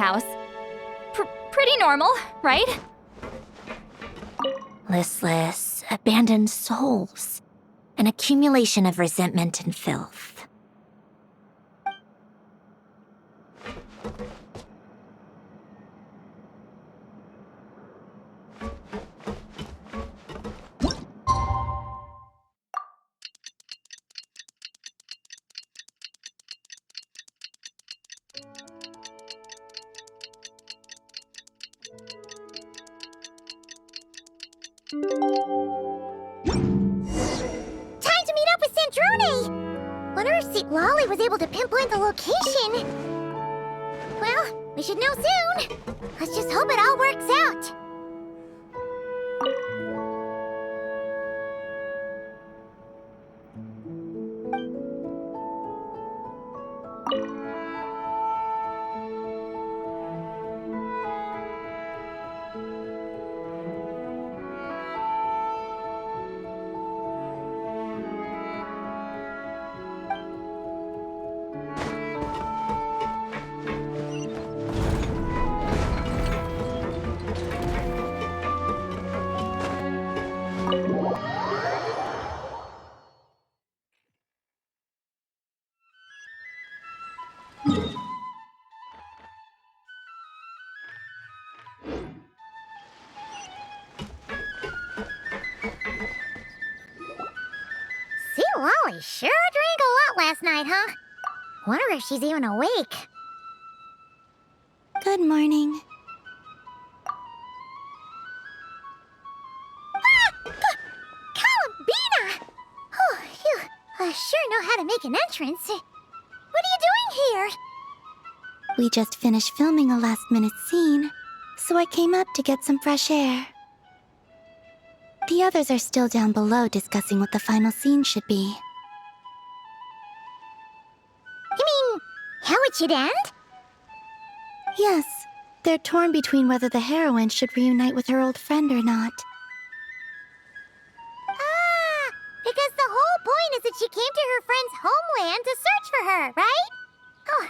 house. Pretty normal, right? Listless, abandoned souls. An accumulation of resentment and filth. Time to meet up with Sandrone! Wonder if Lolly was able to pinpoint the location. Well, we should know soon. Let's just hope it all works out. Lolly sure drank a lot last night, huh? Wonder if she's even awake. Good morning. Columbina! Oh, you sure know how to make an entrance. What are you doing here? We just finished filming a last-minute scene, so I came up to get some fresh air. The others are still down below discussing what the final scene should be. You mean, how it should end? Yes, they're torn between whether the heroine should reunite with her old friend or not. Ah, because the whole point is that she came to her friend's homeland to search for her, right? Oh,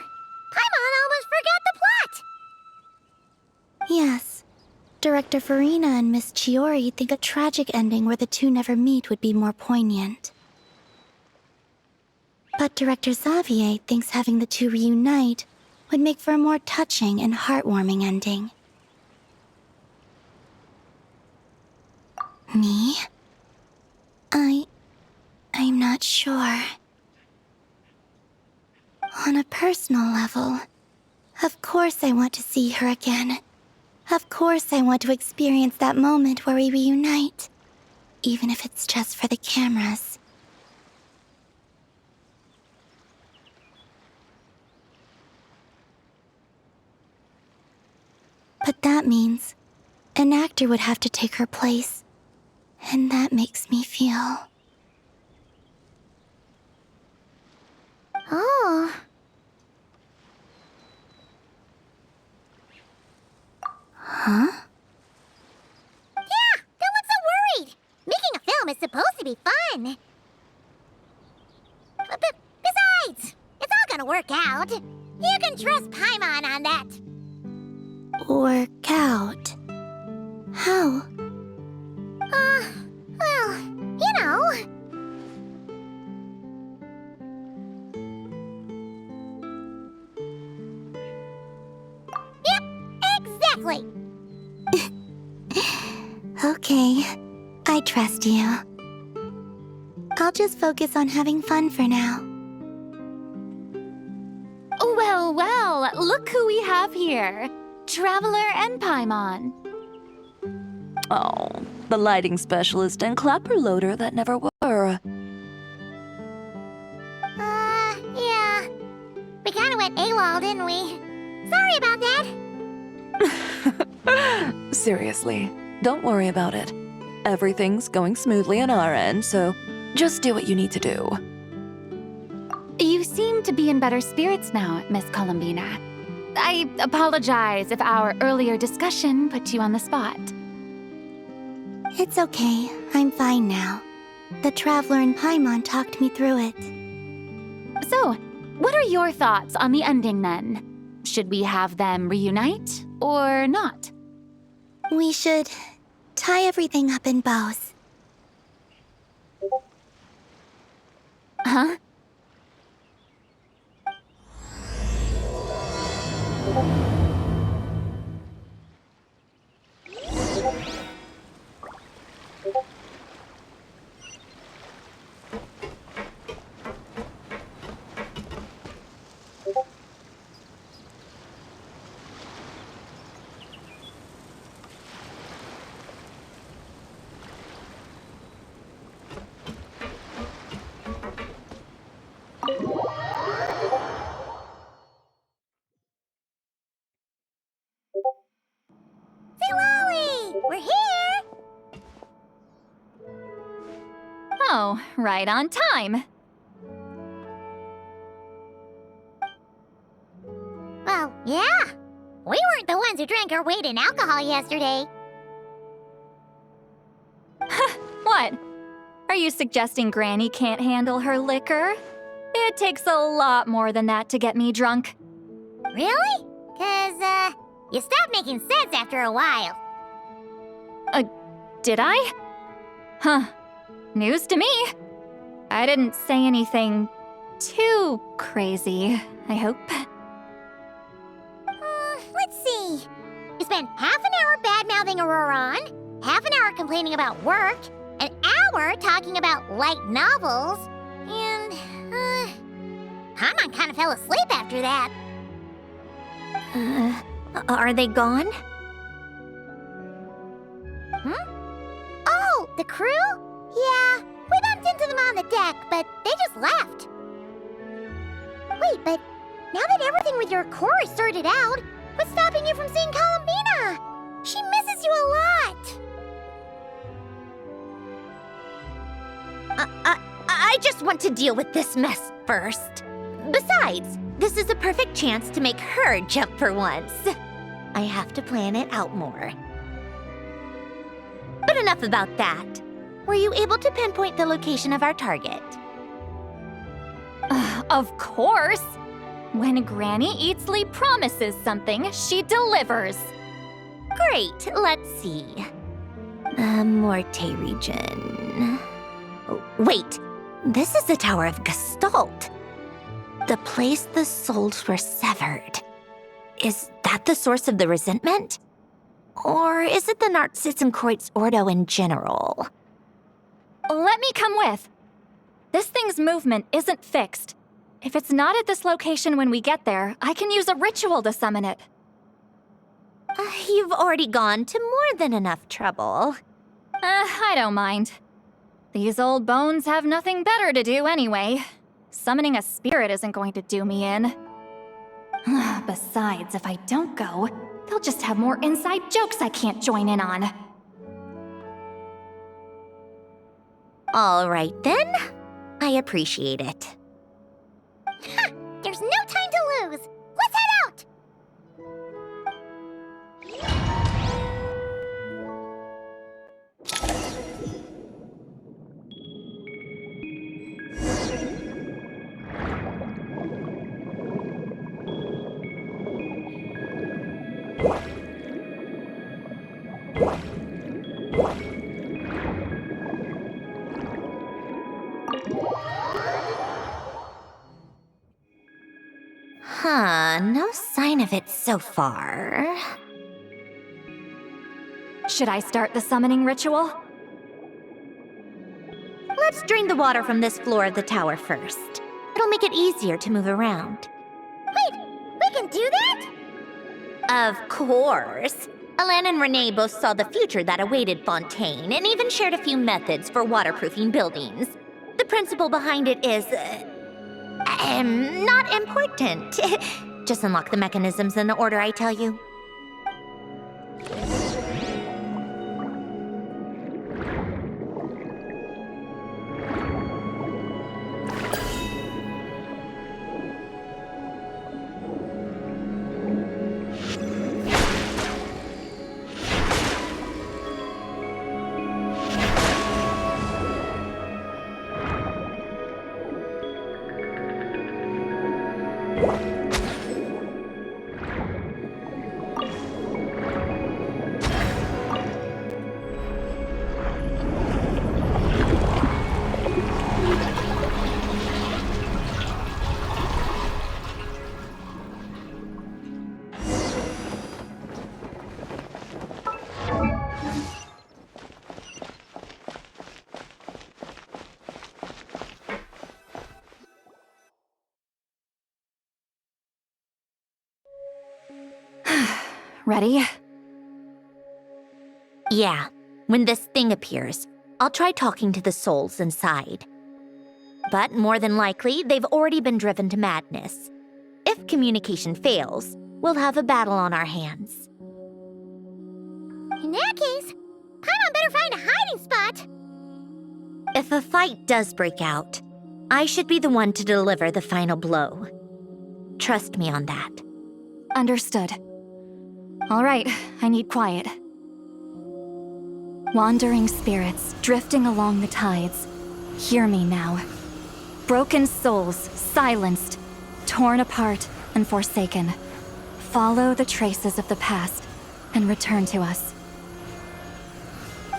Paimon almost forgot the plot! Yes. Director Farina and Miss Chiori think a tragic ending where the two never meet would be more poignant. But Director Xavier thinks having the two reunite would make for a more touching and heartwarming ending. Me? I'm not sure. On a personal level, of course I want to see her again. Of course I want to experience that moment where we reunite, even if it's just for the cameras. But that means an actor would have to take her place, and that makes me feel... Oh. Huh? Yeah, don't look so worried. Making a film is supposed to be fun. Besides, it's all gonna work out. You can trust Paimon on that. Work out? How? Well, you know. Yep, exactly. Okay, I trust you. I'll just focus on having fun for now. Well, look who we have here. Traveler and Paimon. Oh, the lighting specialist and clapper loader that never were. Yeah. We kinda went AWOL, didn't we? Sorry about that. Seriously, don't worry about it. Everything's going smoothly on our end, so just do what you need to do. You seem to be in better spirits now, Miss Columbina. I apologize if our earlier discussion put you on the spot. It's okay, I'm fine now. The Traveler and Paimon talked me through it. So, what are your thoughts on the ending then? should we have them reunite or not? We should tie everything up in bows. Huh? Lolly! We're here! Oh, right on time. Well, yeah. We weren't the ones who drank our weight in alcohol yesterday. What? Are you suggesting Granny can't handle her liquor? It takes a lot more than that to get me drunk. Really? 'Cause, you stopped making sense after a while. Did I? Huh. News to me. I didn't say anything too crazy, I hope. Let's see. You spent half an hour bad-mouthing Auroron, half an hour complaining about work, an hour talking about light novels, and, Paimon kind of fell asleep after that. Are they gone? Oh, the crew? Yeah, we bumped into them on the deck, but they just left. Wait, but now that everything with your core is sorted out, what's stopping you from seeing Columbina? She misses you a lot. I just want to deal with this mess first. Besides, this is a perfect chance to make her jump for once. I have to plan it out more. But enough about that. Were you able to pinpoint the location of our target? Of course! When Granny Eatsley promises something, she delivers. Great, let's see. Morte region. Oh, wait, this is the Tower of Gestalt. The place the souls were severed. Is that the source of the resentment? Or is it the Narcissenkreuz Ordo in general? Let me come with. This thing's movement isn't fixed. If it's not at this location when we get there, I can use a ritual to summon it. You've already gone to more than enough trouble. I don't mind. These old bones have nothing better to do anyway. Summoning a spirit isn't going to do me in. Besides, if I don't go, they'll just have more inside jokes I can't join in on. All right then. I appreciate it. There's no time to lose. Let's head out. No sign of it so far. Should I start the summoning ritual? Let's drain the water from this floor of the tower first. It'll make it easier to move around. Wait, we can do that? Of course. Alan and Renee both saw the future that awaited Fontaine and even shared a few methods for waterproofing buildings. The principle behind it is, not important. Just unlock the mechanisms in the order I tell you. Ready? Yeah, when this thing appears, I'll try talking to the souls inside. But more than likely, they've already been driven to madness. If communication fails, we'll have a battle on our hands. In that case, Paimon better find a hiding spot. If a fight does break out, I should be the one to deliver the final blow. Trust me on that. Understood. All right, I need quiet. Wandering spirits drifting along the tides. Hear me now. Broken souls, silenced, torn apart and forsaken. Follow the traces of the past and return to us.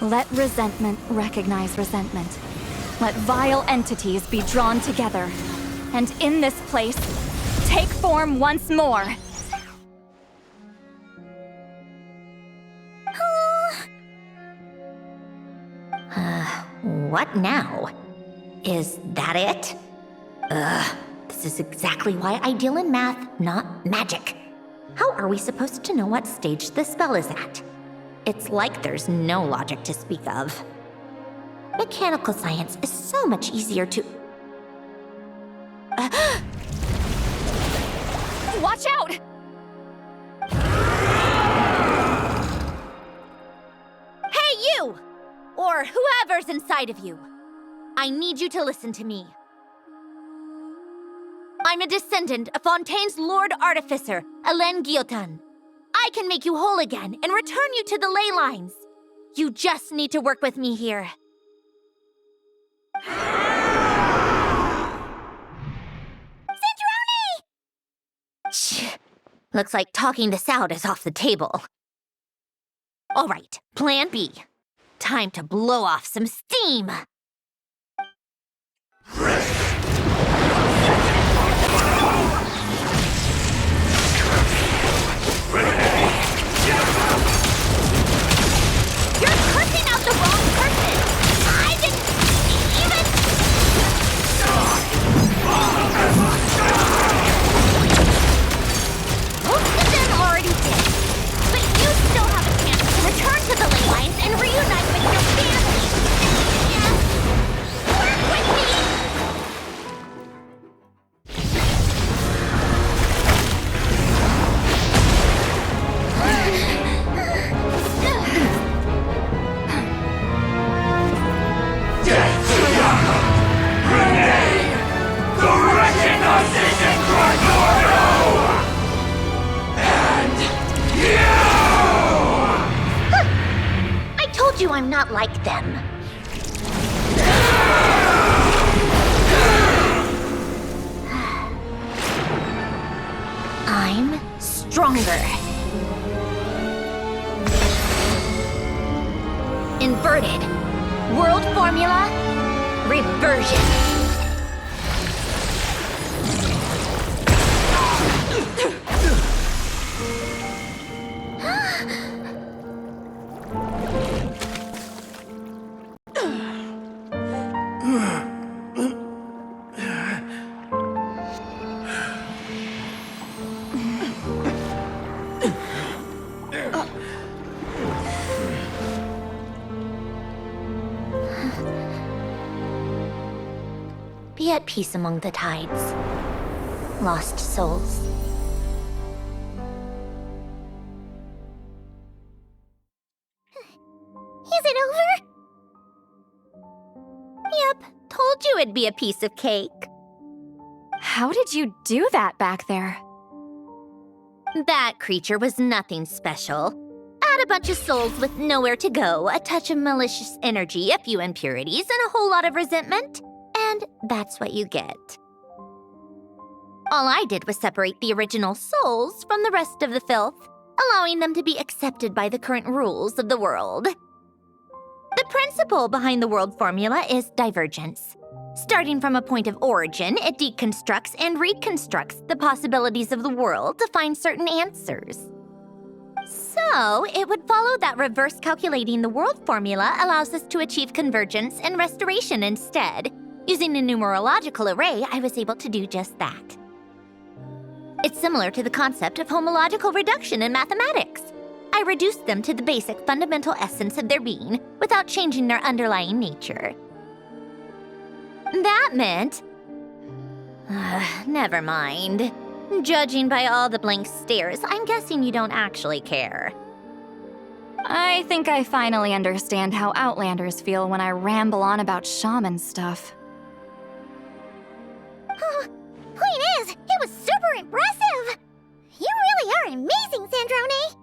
Let resentment recognize resentment. Let vile entities be drawn together. And in this place, take form once more. What now? Is that it? This is exactly why I deal in math, not magic. How are we supposed to know what stage the spell is at? It's like there's no logic to speak of. Mechanical science is so much easier to... Watch out! Hey, you! Or whoever's inside of you. I need you to listen to me. I'm a descendant of Fontaine's Lord Artificer, Hélène Guillotin. I can make you whole again and return you to the ley lines. You just need to work with me here. Shh. Looks like talking this out is off the table. All right, plan B. Time to blow off some steam. You're cursing out the wrong person! I didn't even... Most of them already did. But you still have a chance to return to the ley lines and reunite with your family. Yeah. Work with me! I told you I'm not like them. I'm stronger. Inverted. World formula. Reversion. Be at peace among the tides. Lost souls. Is it over? Yep, told you it'd be a piece of cake. How did you do that back there? That creature was nothing special. Add a bunch of souls with nowhere to go, a touch of malicious energy, a few impurities, and a whole lot of resentment. And that's what you get. All I did was separate the original souls from the rest of the filth, allowing them to be accepted by the current rules of the world. The principle behind the world formula is divergence. Starting from a point of origin, it deconstructs and reconstructs the possibilities of the world to find certain answers. So, it would follow that reverse calculating the world formula allows us to achieve convergence and restoration instead. Using a numerological array, I was able to do just that. It's similar to the concept of homological reduction in mathematics. I reduced them to the basic fundamental essence of their being without changing their underlying nature. That meant... never mind. Judging by all the blank stares, I'm guessing you don't actually care. I think I finally understand how Outlanders feel when I ramble on about shaman stuff. Point is, it was super impressive! You really are amazing, Sandrone!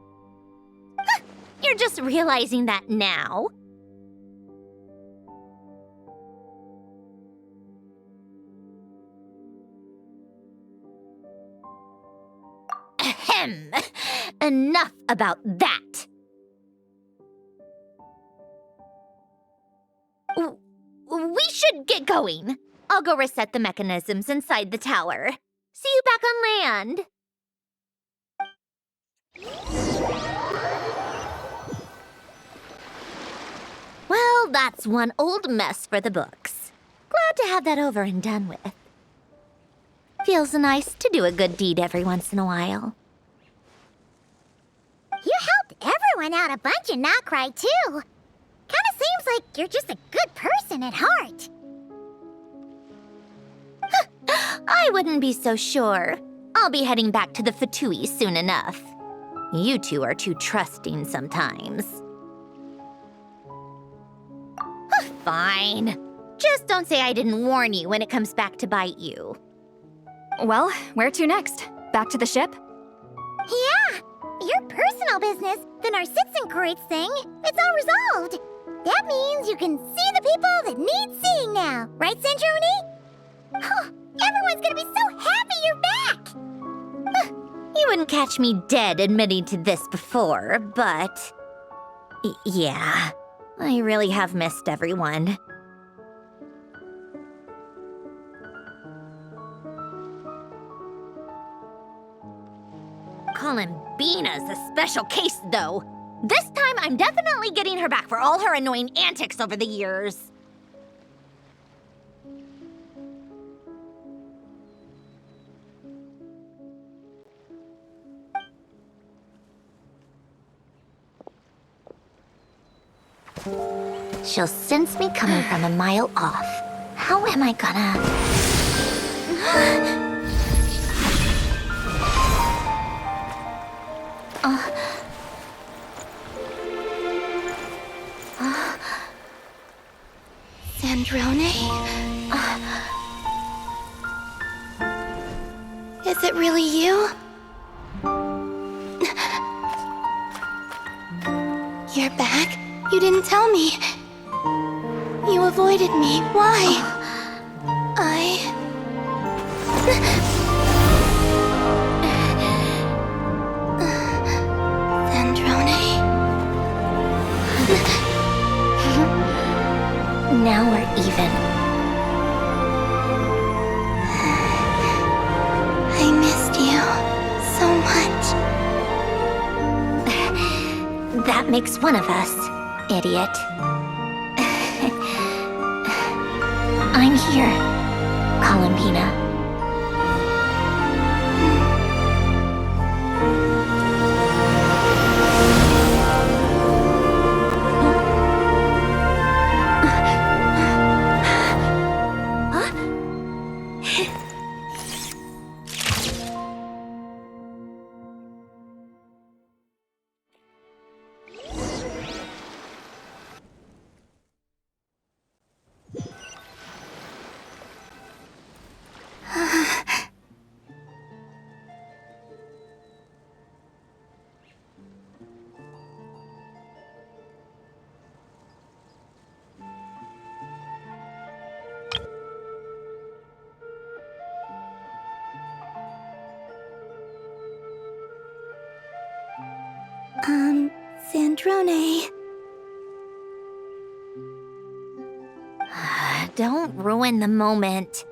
You're just realizing that now. Ahem. Enough about that. We should get going. I'll go reset the mechanisms inside the tower. See you back on land. Well, that's one old mess for the books. Glad to have that over and done with. Feels nice to do a good deed every once in a while. You helped everyone out a bunch and not cry, too. Kinda seems like you're just a good person at heart. I wouldn't be so sure. I'll be heading back to the Fatui soon enough. You two are too trusting sometimes. Fine. Just don't say I didn't warn you when it comes back to bite you. Well, where to next? Back to the ship? Yeah, your personal business, the Narcitzenkreuz thing, it's all resolved. That means you can see the people that need seeing now, right, Sandrone? Oh, everyone's gonna be so happy you're back! You wouldn't catch me dead admitting to this before, but... yeah, I really have missed everyone. Columbina's a special case, though. This time, I'm definitely getting her back for all her annoying antics over the years. She'll sense me coming from a mile off. How am I gonna... Sandrone? Is it really you? You're back? You didn't tell me. You avoided me. Why? Sandrone? Now we're even. I missed you so much. That makes one of us, idiot. I'm here, Columbina. Sandrone. Don't ruin the moment.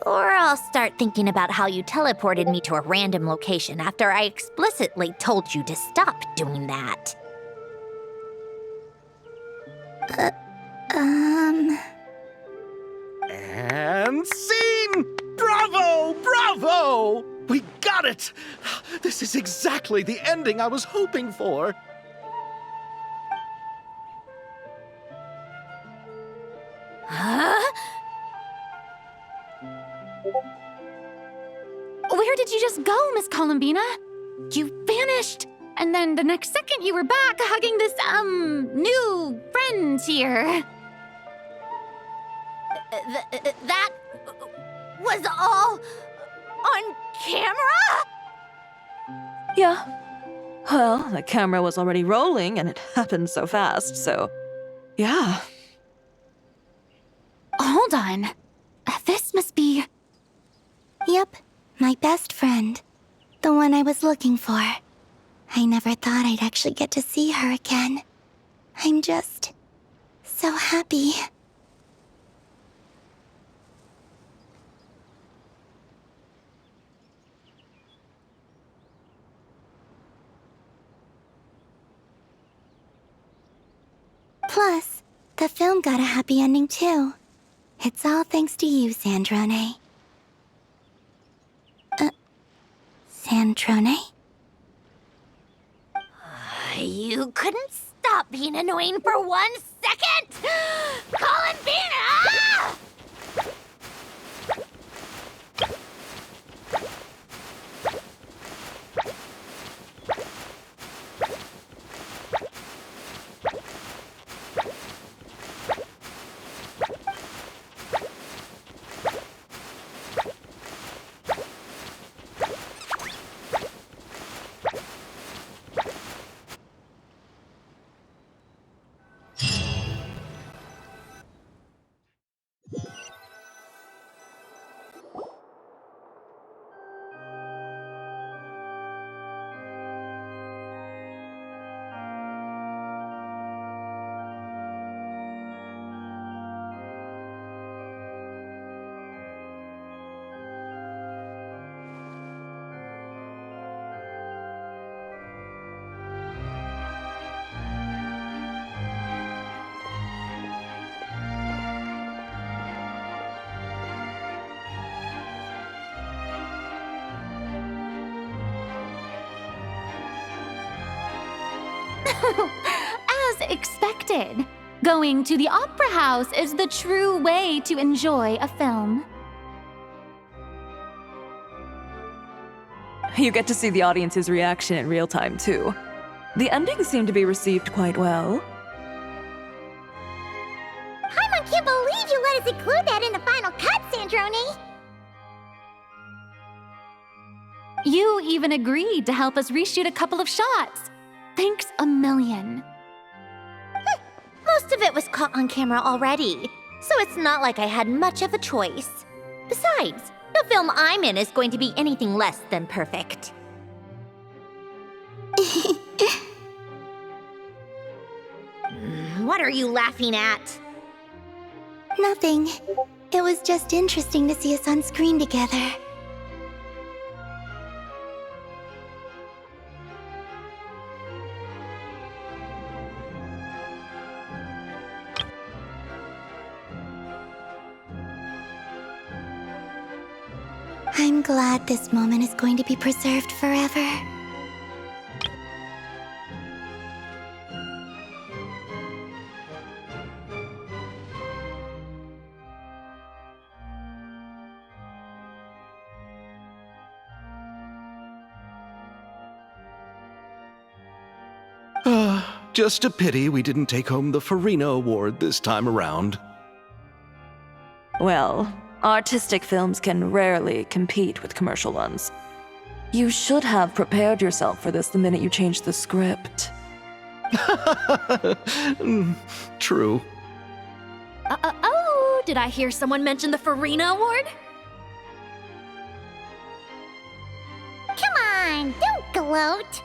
Or I'll start thinking about how you teleported me to a random location after I explicitly told you to stop doing that. And scene! Bravo! Bravo! We got got it! This is exactly the ending I was hoping for. Huh? Where did you just go, Miss Columbina? You vanished, and then the next second you were back hugging this, new friend here. That was all on camera? Yeah. Well, the camera was already rolling and it happened so fast, so yeah. Hold on. This must be... Yep, my best friend. The one I was looking for. I never thought I'd actually get to see her again. I'm just so happy. Plus, the film got a happy ending too. It's all thanks to you, Sandrone. Sandrone? You couldn't stop being annoying for 1 second? Columbina! As expected, going to the opera house is the true way to enjoy a film. You get to see the audience's reaction in real time, too. The ending seemed to be received quite well. Paimon can't believe you let us include that in the final cut, Sandrone! You even agreed to help us reshoot a couple of shots. Thanks a million. Most of it was caught on camera already, so it's not like I had much of a choice. Besides, the film I'm in is going to be anything less than perfect. What are you laughing at? Nothing. It was just interesting to see us on screen together. I'm glad this moment is going to be preserved forever. Just a pity we didn't take home the Farina Award this time around. Well, artistic films can rarely compete with commercial ones. You should have prepared yourself for this the minute you changed the script. True. Oh, did I hear someone mention the Farina Award? Come on, don't gloat!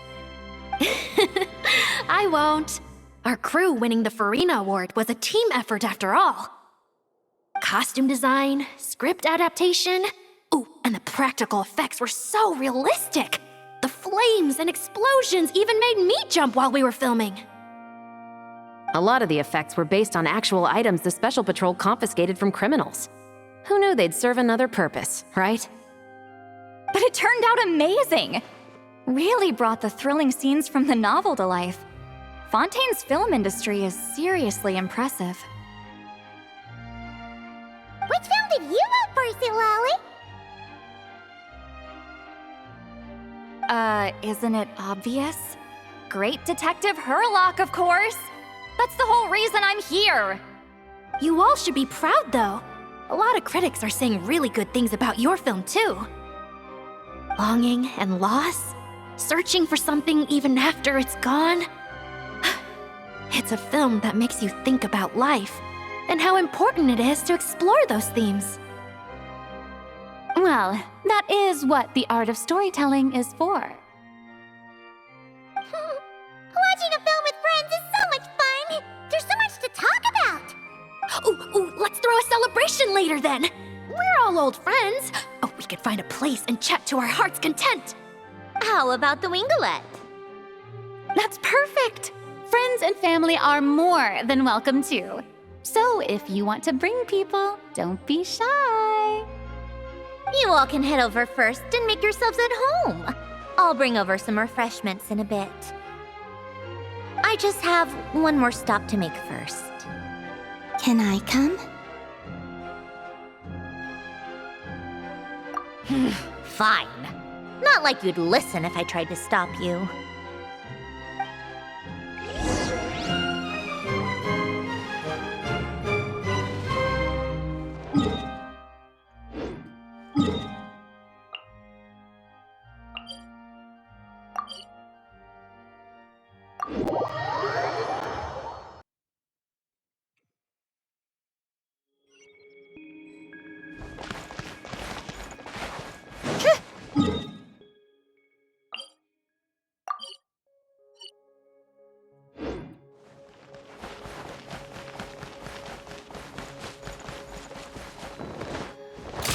I won't. Our crew winning the Farina Award was a team effort after all. Costume design, script adaptation. Ooh, and the practical effects were so realistic. The flames and explosions even made me jump while we were filming. A lot of the effects were based on actual items the Special Patrol confiscated from criminals. Who knew they'd serve another purpose, right? But it turned out amazing! Really brought the thrilling scenes from the novel to life. Fontaine's film industry is seriously impressive. Which film did you vote for, Silali? Isn't it obvious? Great Detective Herlock, of course! That's the whole reason I'm here! You all should be proud, though. A lot of critics are saying really good things about your film, too. Longing and loss, searching for something even after it's gone. It's a film that makes you think about life and how important it is to explore those themes. Well, that is what the art of storytelling is for. Watching a film with friends is so much fun! There's so much to talk about! Ooh, let's throw a celebration later then. We're all old friends. Oh, we could find a place and chat to our heart's content. How about the Wingalette? That's perfect! Friends and family are more than welcome too. So if you want to bring people, don't be shy. You all can head over first and make yourselves at home. I'll bring over some refreshments in a bit. I just have one more stop to make first. Can I come? Fine. Not like you'd listen if I tried to stop you.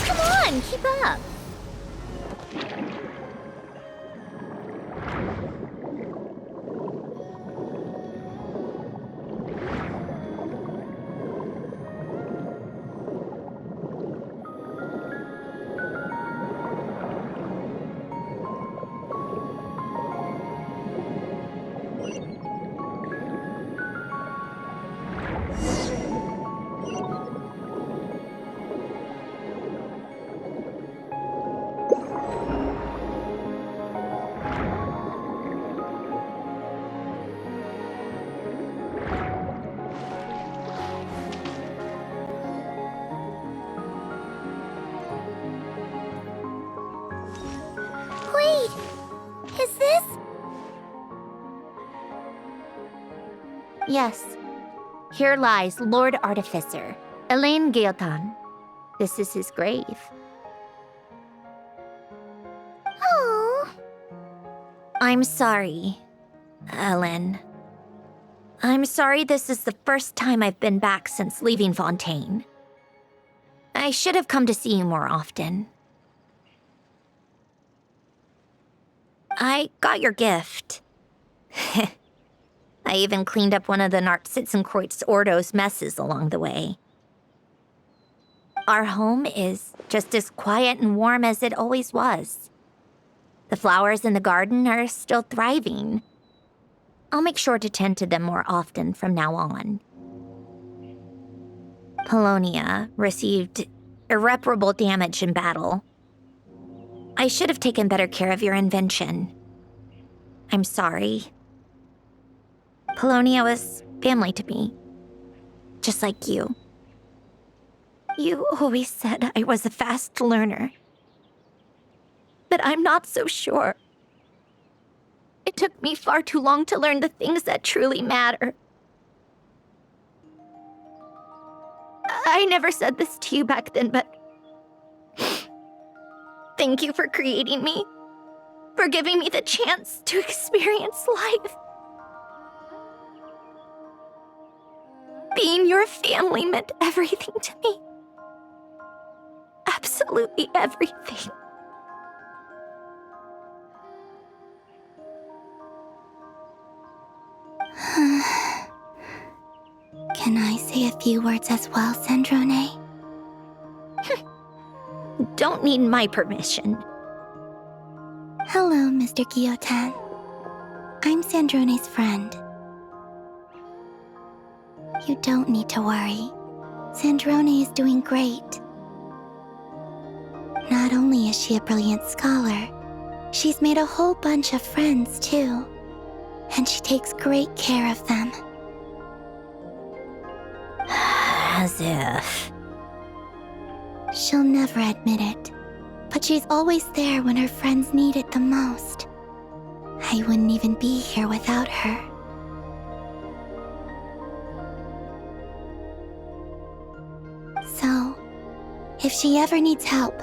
Come on, keep up. Wait, is this? Yes. Here lies Lord Artificer, Elaine Gaeltan. This is his grave. Oh. I'm sorry, Ellen. I'm sorry this is the first time I've been back since leaving Fontaine. I should have come to see you more often. I got your gift. I even cleaned up one of the Nartsitzenkreuz Ordo's messes along the way. Our home is just as quiet and warm as it always was. The flowers in the garden are still thriving. I'll make sure to tend to them more often from now on. Polonia received irreparable damage in battle. I should have taken better care of your invention. I'm sorry. Polonia was family to me, just like you. You always said I was a fast learner, but I'm not so sure. It took me far too long to learn the things that truly matter. I never said this to you back then, but thank you for creating me, for giving me the chance to experience life. Being your family meant everything to me. Absolutely everything. Can I say a few words as well, Sandrone? Don't need my permission. Hello, Mr. Guillotin. I'm Sandrone's friend. You don't need to worry. Sandrone is doing great. Not only is she a brilliant scholar, she's made a whole bunch of friends too. And she takes great care of them. As if. She'll never admit it, but she's always there when her friends need it the most. I wouldn't even be here without her. So, if she ever needs help,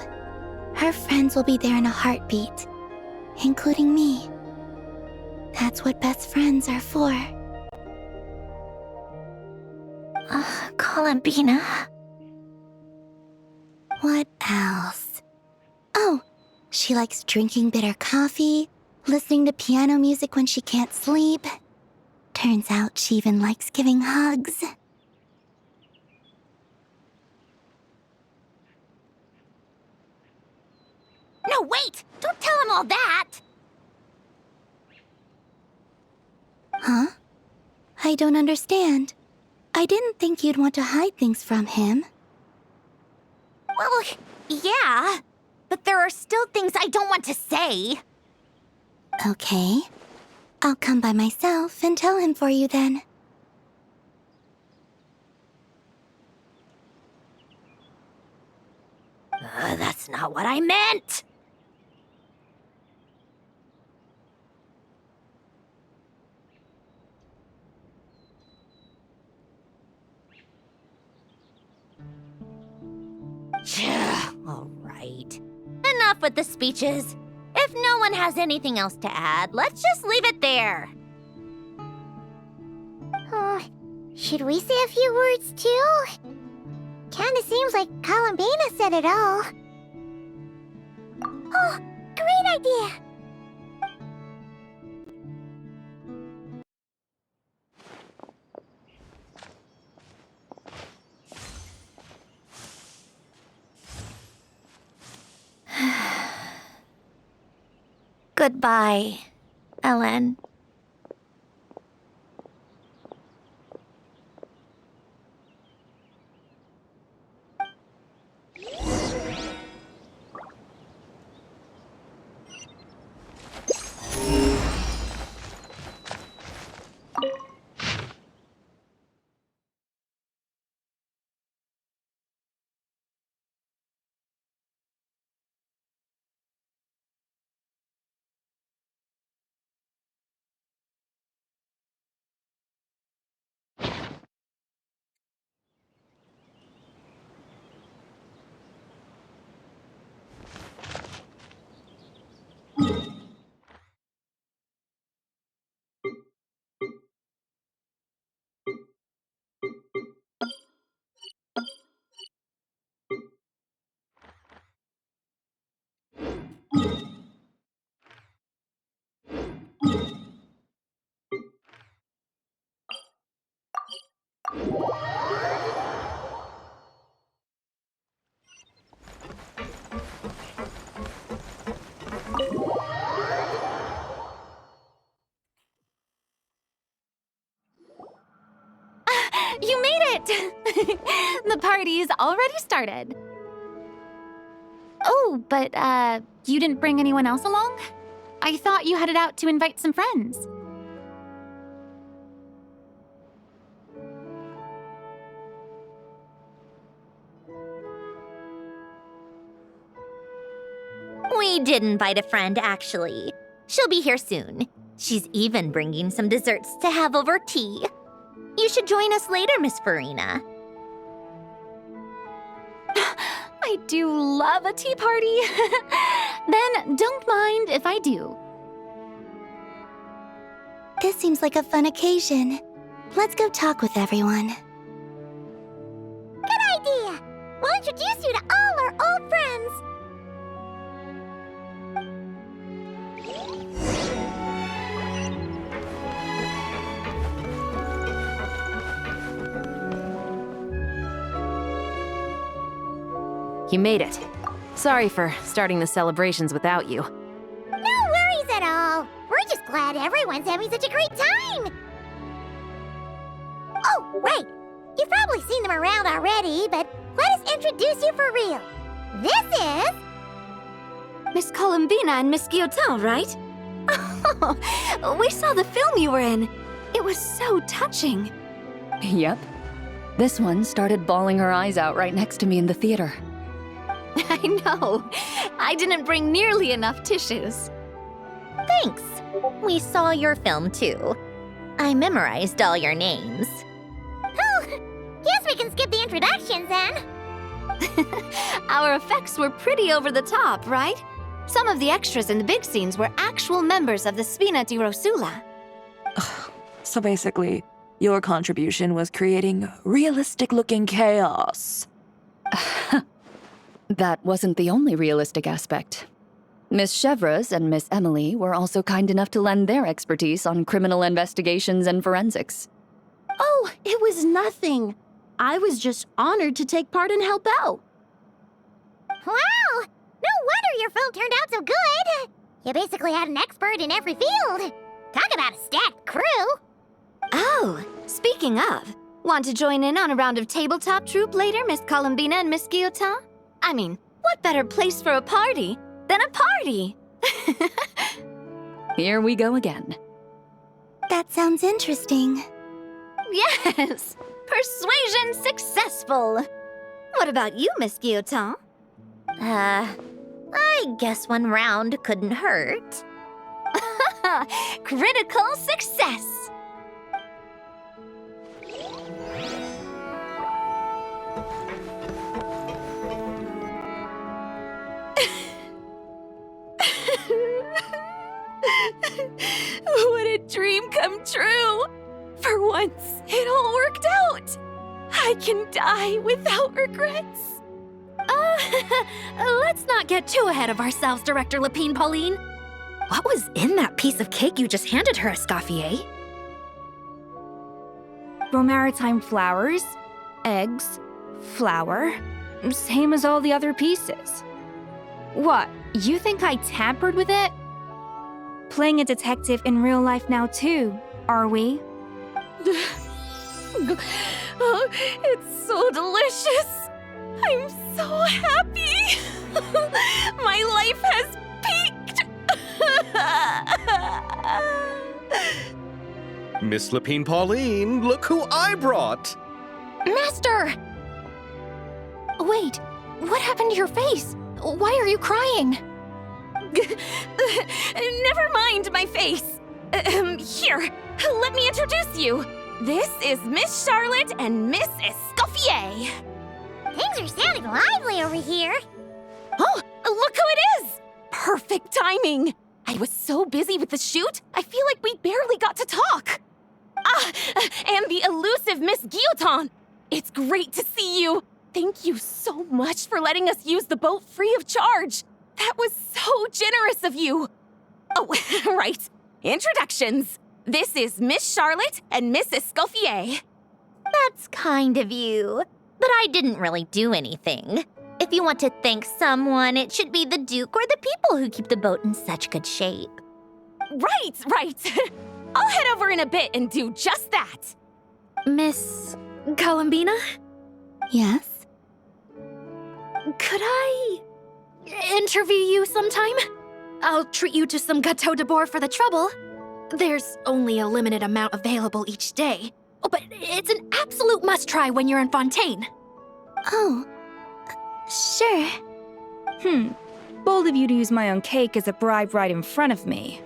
her friends will be there in a heartbeat, including me. That's what best friends are for. Columbina. What else? Oh, she likes drinking bitter coffee, listening to piano music when she can't sleep. Turns out she even likes giving hugs. No, wait! Don't tell him all that! Huh? I don't understand. I didn't think you'd want to hide things from him. Well, yeah, but there are still things I don't want to say. Okay. I'll come by myself and tell him for you then. That's not what I meant! All right. Enough with the speeches. If no one has anything else to add, let's just leave it there. Should we say a few words too? Kinda seems like Columbina said it all. Oh, great idea! Goodbye, Ellen. You made it! The party's already started. Oh, but, you didn't bring anyone else along? I thought you headed out to invite some friends. We did invite a friend, actually. She'll be here soon. She's even bringing some desserts to have over tea. You should join us later, Miss Farina. I do love a tea party. Then don't mind if I do. This seems like a fun occasion. Let's go talk with everyone. Good idea! We'll introduce you to all our old friends! You made it. Sorry for starting the celebrations without you. No worries! glad everyone's having such a great time! Oh, right! You've probably seen them around already, but let us introduce you for real. This is... Miss Columbina and Miss Guillotin, right? Oh, we saw the film you were in. It was so touching. Yep. This one started bawling her eyes out right next to me in the theater. I know. I didn't bring nearly enough tissues. Thanks. We saw your film too. I memorized all your names. Oh, guess we can skip the introductions then. Our effects were pretty over the top, right? Some of the extras in the big scenes were actual members of the Spina di Rosula. So basically, your contribution was creating realistic-looking chaos. That wasn't the only realistic aspect. Miss Chevres and Miss Emily were also kind enough to lend their expertise on criminal investigations and forensics. Oh, it was nothing. I was just honored to take part and help out. Wow! No wonder your film turned out so good! You basically had an expert in every field. Talk about a stacked crew! Oh, speaking of, want to join in on a round of tabletop troupe later, Miss Columbina and Miss Guillotin? I mean, what better place for a party than a party? Here we go again. That sounds interesting. Yes! Persuasion successful! What about you, Miss Guillotin? I guess one round couldn't hurt. Critical success! What a dream come true! For once, it all worked out! I can die without regrets. Let's not get too ahead of ourselves, Director Lapine Pauline. What was in that piece of cake you just handed her, Escoffier? Romaritime flowers, eggs, flour, same as all the other pieces. What, you think I tampered with it? Playing a detective in real life now too, are we? Oh, it's so delicious! I'm so happy! My life has peaked! Miss Lapine Pauline, look who I brought! Master! Wait, what happened to your face? Why are you crying? Never mind my face. Here, let me introduce you. This is Miss Charlotte and Miss Escoffier. Things are sounding lively over here. Oh, look who it is! Perfect timing. I was so busy with the shoot, I feel like we barely got to talk. And the elusive Miss Guillotin. It's great to see you. Thank you so much for letting us use the boat free of charge. That was so generous of you. Oh, right. Introductions. This is Miss Charlotte and Miss Escoffier. That's kind of you. But I didn't really do anything. If you want to thank someone, it should be the Duke or the people who keep the boat in such good shape. Right. I'll head over in a bit and do just that. Miss Columbina? Yes? Could I interview you sometime? I'll treat you to some gâteau de bord for the trouble. There's only a limited amount available each day. Oh, but it's an absolute must-try when you're in Fontaine. Oh, sure. Bold of you to use my own cake as a bribe right in front of me.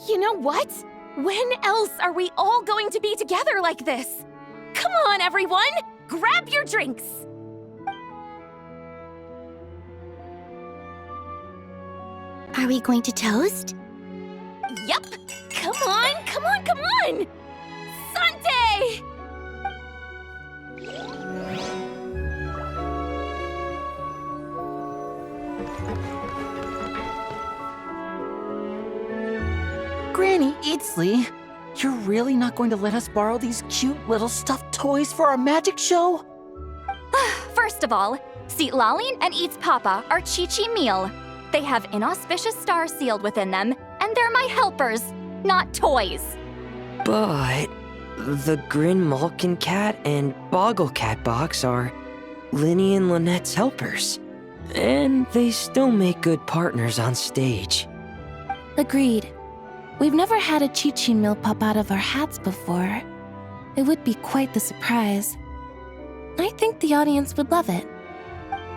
You know what? When else are we all going to be together like this? Come on, everyone! Grab your drinks! Are we going to toast? Yup! Come on! Sante! Granny Eatsley, you're really not going to let us borrow these cute little stuffed toys for our magic show? First of all, Seat Lalin and Eats Papa are Chi-Chi meal. They have inauspicious stars sealed within them, and they're my helpers, not toys. But the Grin Malkin Cat and Boggle Cat box are Linny and Lynette's helpers. And they still make good partners on stage. Agreed. We've never had a Chi-Chi meal pop out of our hats before. It would be quite the surprise. I think the audience would love it.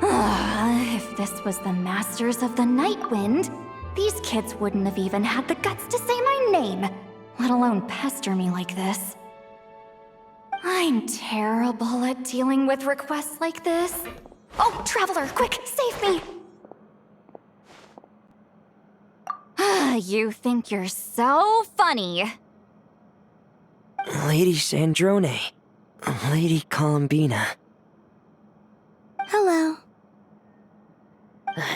If this was the Masters of the Night Wind, these kids wouldn't have even had the guts to say my name, let alone pester me like this. I'm terrible at dealing with requests like this. Oh, Traveler, quick, save me! You think you're so funny. Lady Sandrone, Lady Columbina. Hello.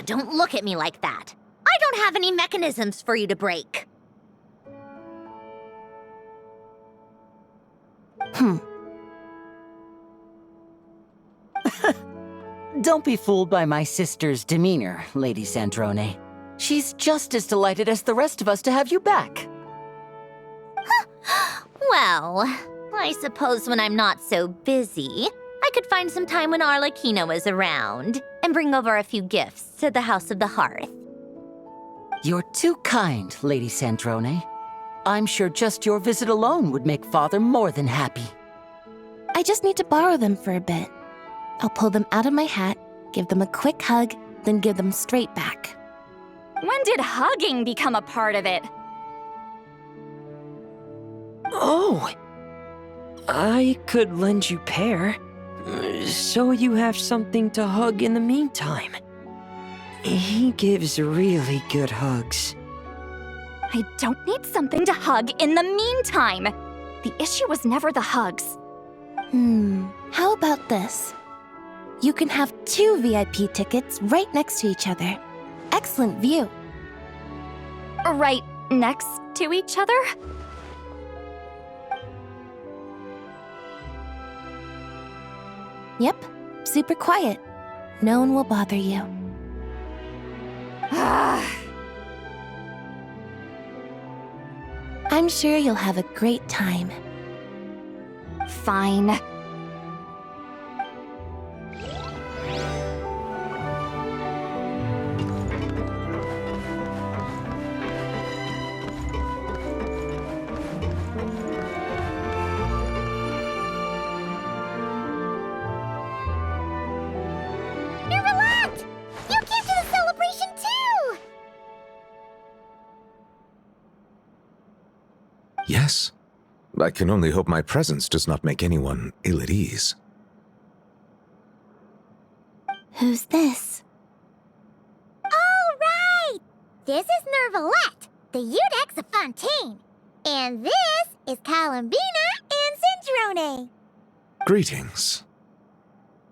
Don't look at me like that. I don't have any mechanisms for you to break. Don't be fooled by my sister's demeanor, Lady Sandrone. She's just as delighted as the rest of us to have you back. Well, I suppose when I'm not so busy, I could find some time when Arlecchino is around and bring over a few gifts to the House of the Hearth. You're too kind, Lady Sandrone. I'm sure just your visit alone would make Father more than happy. I just need to borrow them for a bit. I'll pull them out of my hat, give them a quick hug, then give them straight back. When did hugging become a part of it? Oh! I could lend you pair, so you have something to hug in the meantime. He gives really good hugs. I don't need something to hug in the meantime. The issue was never the hugs. How about this? You can have 2 VIP tickets right next to each other. Excellent view. Right next to each other? Yep, super quiet. No one will bother you. I'm sure you'll have a great time. Fine. Yes. I can only hope my presence does not make anyone ill at ease. Who's this? All right! This is Nervalette, the Udex of Fontaine. And this is Columbina and Sandrone. Greetings.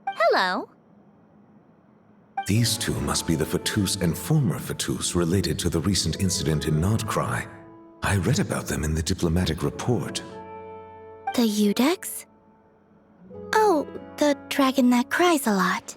Hello. These two must be the Fatus and former Fatus related to the recent incident in Nodcry. I read about them in the diplomatic report. The Udex? Oh, the dragon that cries a lot.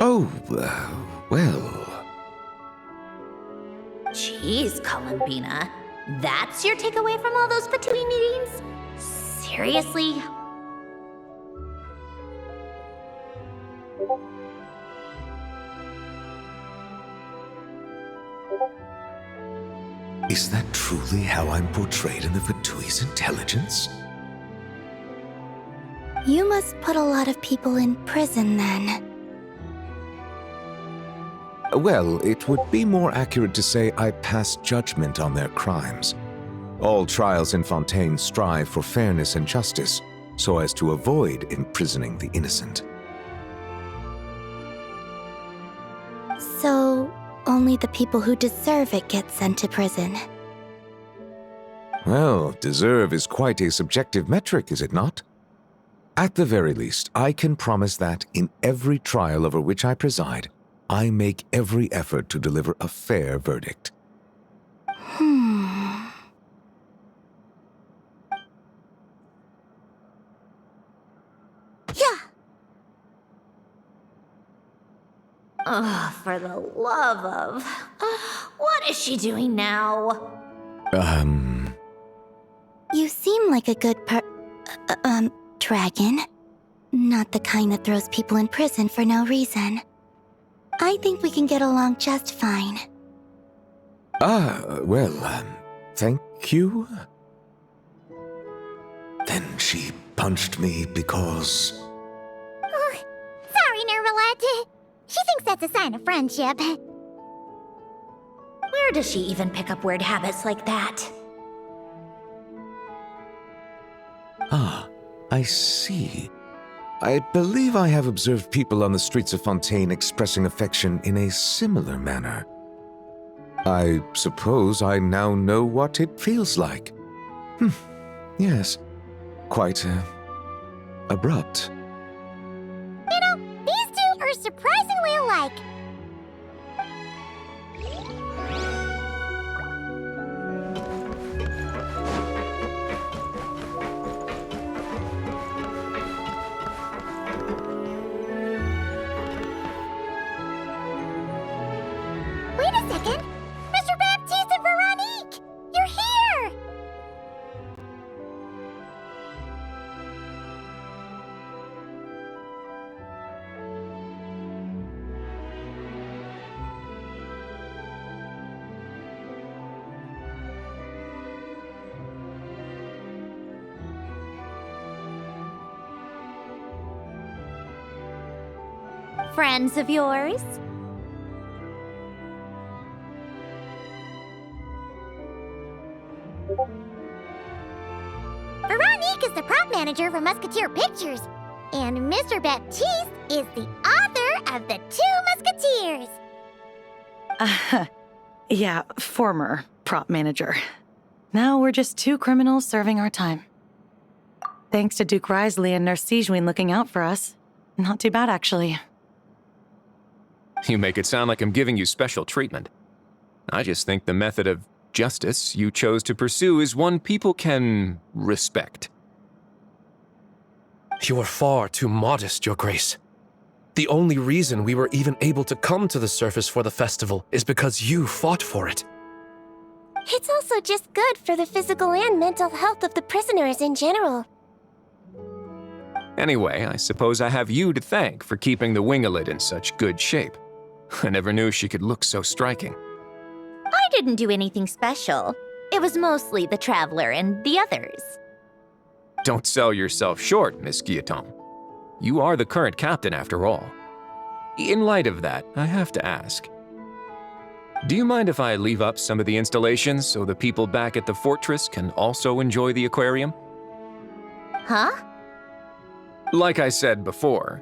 Oh, well... Jeez, Columbina. That's your takeaway from all those Fatui meetings? Seriously? Is that truly how I'm portrayed in the Fatui's intelligence? You must put a lot of people in prison then. Well, it would be more accurate to say I pass judgment on their crimes. All trials in Fontaine strive for fairness and justice, so as to avoid imprisoning the innocent. So, only the people who deserve it get sent to prison. Well, deserve is quite a subjective metric, is it not? At the very least, I can promise that in every trial over which I preside, I make every effort to deliver a fair verdict. Yeah. Oh, for the love of... what is she doing now? You seem like a good dragon. Not the kind that throws people in prison for no reason. I think we can get along just fine. Thank you? Then she punched me because... Oh, sorry, Nervalette. She thinks that's a sign of friendship. Where does she even pick up weird habits like that? Ah, I see. I believe I have observed people on the streets of Fontaine expressing affection in a similar manner. I suppose I now know what it feels like. Yes, quite abrupt. You know, these two are surprisingly alike. Wait a second! Mr. Baptiste and Veronique! You're here! Friends of yours? Veronique is the prop manager for Musketeer Pictures, and Mr. Baptiste is the author of The Two Musketeers. Yeah, former prop manager. Now we're just two criminals serving our time. Thanks to Duke Risley and Nurse Sijwin looking out for us. Not too bad, actually. You make it sound like I'm giving you special treatment. I just think the method of justice you chose to pursue is one people can respect. You are far too modest, Your Grace. The only reason we were even able to come to the surface for the festival is because you fought for it. It's also just good for the physical and mental health of the prisoners in general. Anyway, I suppose I have you to thank for keeping the winglet in such good shape. I never knew she could look so striking. I didn't do anything special. It was mostly the Traveler and the others. Don't sell yourself short, Miss Guillotin. You are the current captain, after all. In light of that, I have to ask. Do you mind if I leave up some of the installations so the people back at the fortress can also enjoy the aquarium? Huh? Like I said before,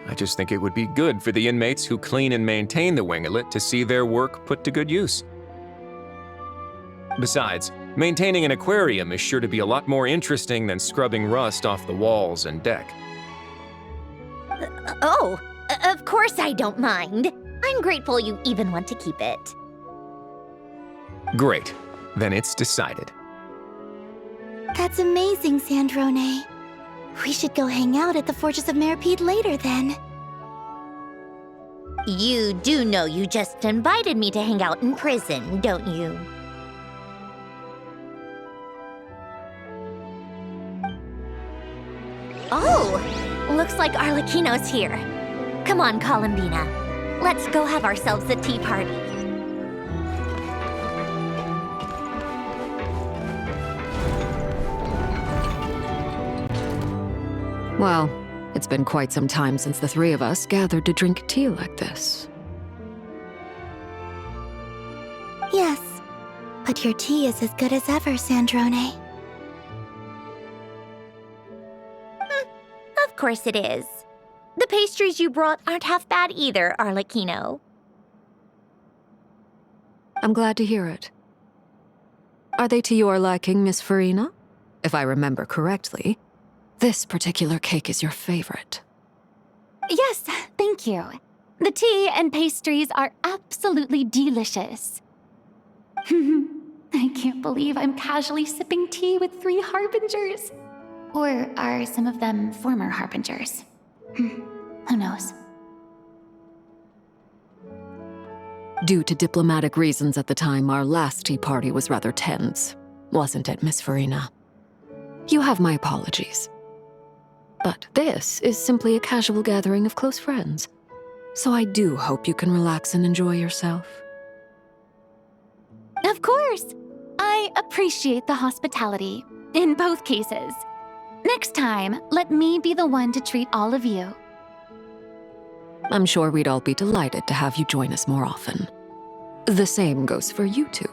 I just think it would be good for the inmates who clean and maintain the winglet to see their work put to good use. Besides, maintaining an aquarium is sure to be a lot more interesting than scrubbing rust off the walls and deck. Of course I don't mind. I'm grateful you even want to keep it. Great. Then it's decided. That's amazing, Sandrone. We should go hang out at the Fortress of Meripede later then. You do know you just invited me to hang out in prison, don't you? Oh, looks like Arlecchino's here. Come on, Columbina. Let's go have ourselves a tea party. Well, it's been quite some time since the three of us gathered to drink tea like this. Yes, but your tea is as good as ever, Sandrone. Of course it is. The pastries you brought aren't half bad either, Arlecchino. I'm glad to hear it. Are they to your liking, Miss Farina? If I remember correctly, this particular cake is your favorite. Yes, thank you. The tea and pastries are absolutely delicious. I can't believe I'm casually sipping tea with 3 harbingers. Or are some of them former harbingers? Who knows? Due to diplomatic reasons at the time, our last tea party was rather tense, wasn't it, Miss Farina? You have my apologies. But this is simply a casual gathering of close friends, so I do hope you can relax and enjoy yourself. Of course! I appreciate the hospitality, in both cases. Next time, let me be the one to treat all of you. I'm sure we'd all be delighted to have you join us more often. The same goes for you two.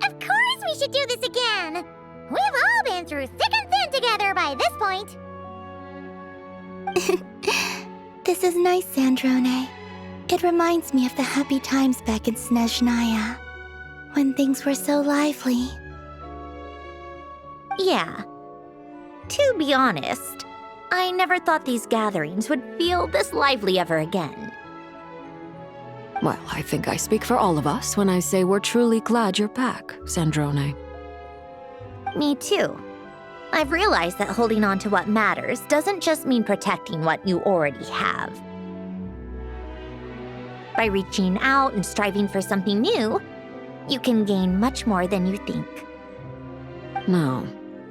Of course we should do this again! We've all been through thick and thin together by this point. This is nice, Sandrone. It reminds me of the happy times back in Snezhnaya, when things were so lively. Yeah. To be honest, I never thought these gatherings would feel this lively ever again. Well, I think I speak for all of us when I say we're truly glad you're back, Sandrone. Me too. I've realized that holding on to what matters doesn't just mean protecting what you already have. By reaching out and striving for something new, you can gain much more than you think. No,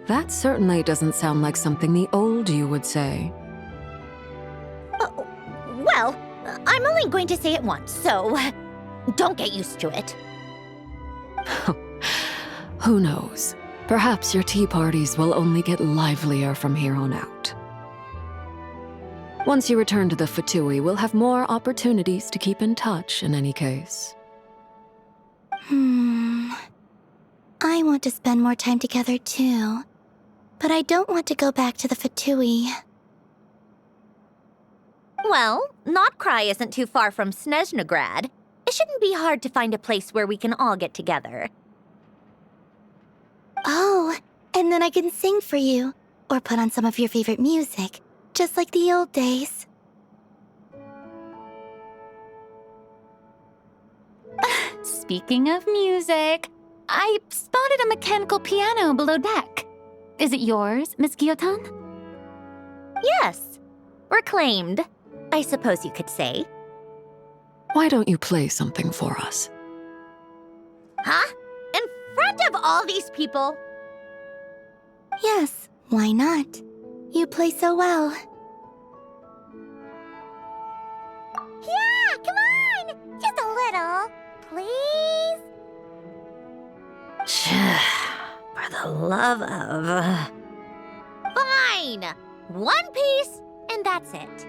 that certainly doesn't sound like something the old you would say. Well, I'm only going to say it once, so don't get used to it. Who knows? Perhaps your tea parties will only get livelier from here on out. Once you return to the Fatui, we'll have more opportunities to keep in touch in any case. I want to spend more time together too, but I don't want to go back to the Fatui. Well, Notcry isn't too far from Snezhnograd. It shouldn't be hard to find a place where we can all get together. Oh, and then I can sing for you, or put on some of your favorite music, just like the old days. Speaking of music, I spotted a mechanical piano below deck. Is it yours, Miss Guillotin? Yes. Reclaimed, I suppose you could say. Why don't you play something for us? Huh? In front of all these people? Yes, why not? You play so well. Yeah, come on! Just a little, please? For the love of... Fine! One piece, and that's it.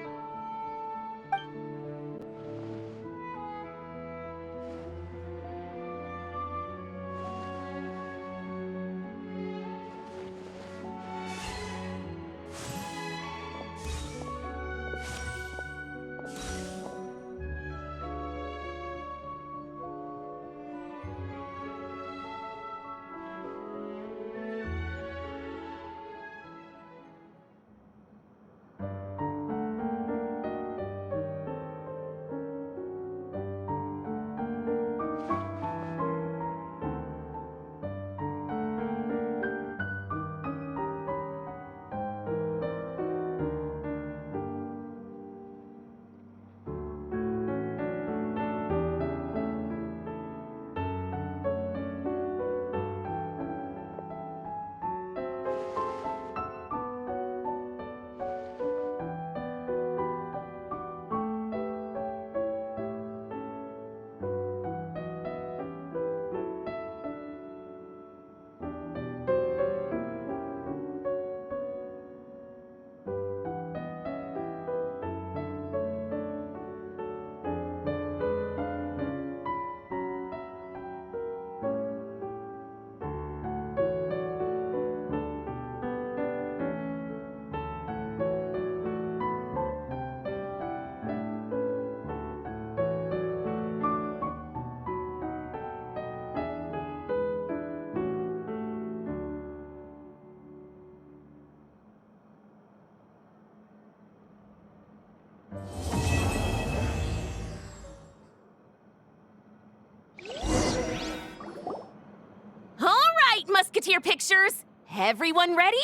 Musketeer Pictures! Everyone ready?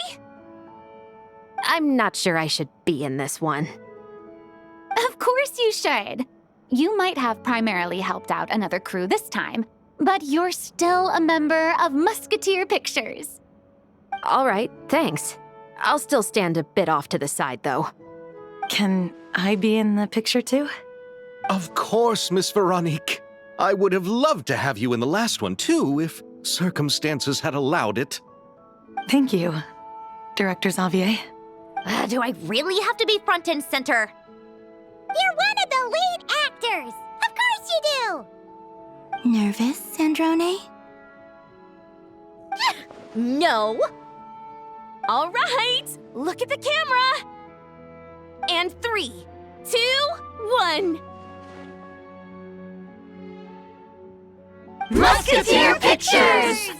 I'm not sure I should be in this one. Of course you should. You might have primarily helped out another crew this time, but you're still a member of Musketeer Pictures. All right, thanks. I'll still stand a bit off to the side, though. Can I be in the picture too? Of course, Miss Veronique. I would have loved to have you in the last one, too, if circumstances had allowed it. Thank you, Director Xavier. Do I really have to be front and center? You're one of the lead actors! Of course you do! Nervous, Sandrone? No! All right, look at the camera! And 3, 2, 1. Musketeer Pictures!